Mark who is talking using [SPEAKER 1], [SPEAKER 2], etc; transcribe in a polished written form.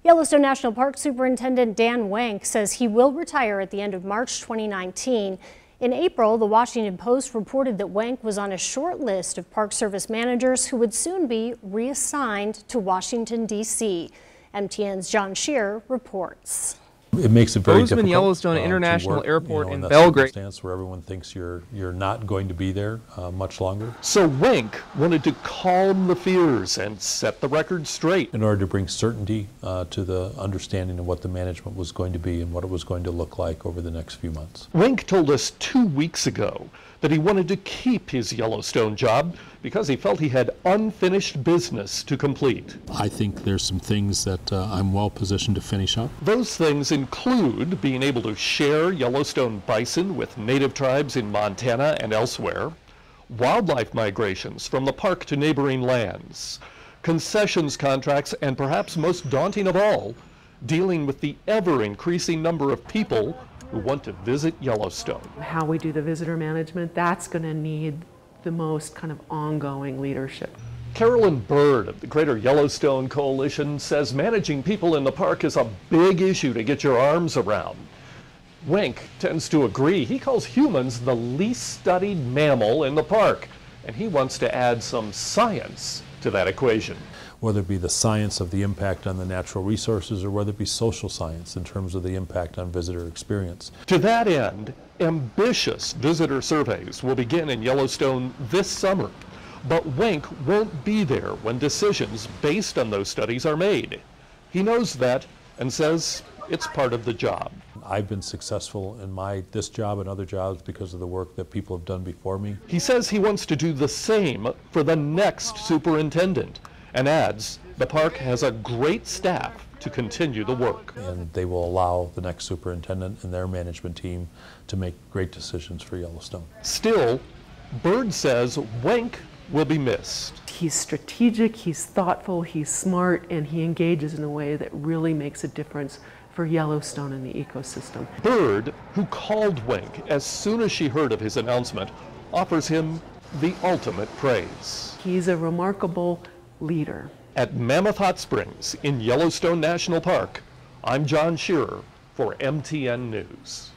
[SPEAKER 1] Yellowstone National Park Superintendent Dan Wenk says he will retire at the end of March 2019. In April, the Washington Post reported that Wenk was on a short list of Park Service managers who would soon be reassigned to Washington, D.C. MTN's John Shearer reports.
[SPEAKER 2] It makes it very
[SPEAKER 3] Bozeman
[SPEAKER 2] difficult
[SPEAKER 3] Yellowstone International
[SPEAKER 2] to work,
[SPEAKER 3] Airport in
[SPEAKER 2] that
[SPEAKER 3] Belgrade.
[SPEAKER 2] Circumstance where everyone thinks you're not going to be there much longer.
[SPEAKER 4] So Wenk wanted to calm the fears and set the record straight.
[SPEAKER 2] In order to bring certainty to the understanding of what the management was going to be and what it was going to look like over the next few months.
[SPEAKER 4] Wenk told us 2 weeks ago that he wanted to keep his Yellowstone job because he felt he had unfinished business to complete.
[SPEAKER 2] I think there's some things that I'm well positioned to finish up.
[SPEAKER 4] Those things include being able to share Yellowstone bison with native tribes in Montana and elsewhere, wildlife migrations from the park to neighboring lands, concessions contracts, and perhaps most daunting of all, dealing with the ever-increasing number of people who want to visit Yellowstone.
[SPEAKER 5] How we do the visitor management, that's going to need the most kind of ongoing leadership.
[SPEAKER 4] Carolyn Bird of the Greater Yellowstone Coalition says managing people in the park is a big issue to get your arms around. Wenk tends to agree. He calls humans the least studied mammal in the park, and he wants to add some science to that equation.
[SPEAKER 2] Whether it be the science of the impact on the natural resources or whether it be social science in terms of the impact on visitor experience.
[SPEAKER 4] To that end, ambitious visitor surveys will begin in Yellowstone this summer, but Wenk won't be there when decisions based on those studies are made. He knows that and says it's part of the job.
[SPEAKER 2] I've been successful in this job and other jobs because of the work that people have done before me.
[SPEAKER 4] He says he wants to do the same for the next superintendent, and adds the park has a great staff to continue the work.
[SPEAKER 2] And they will allow the next superintendent and their management team to make great decisions for Yellowstone.
[SPEAKER 4] Still, Bird says Wenk will be missed.
[SPEAKER 5] He's strategic, he's thoughtful, he's smart, and he engages in a way that really makes a difference for Yellowstone and the ecosystem.
[SPEAKER 4] Bird, who called Wenk as soon as she heard of his announcement, offers him the ultimate praise.
[SPEAKER 5] He's a remarkable leader.
[SPEAKER 4] At Mammoth Hot Springs in Yellowstone National Park, I'm John Shearer for MTN News.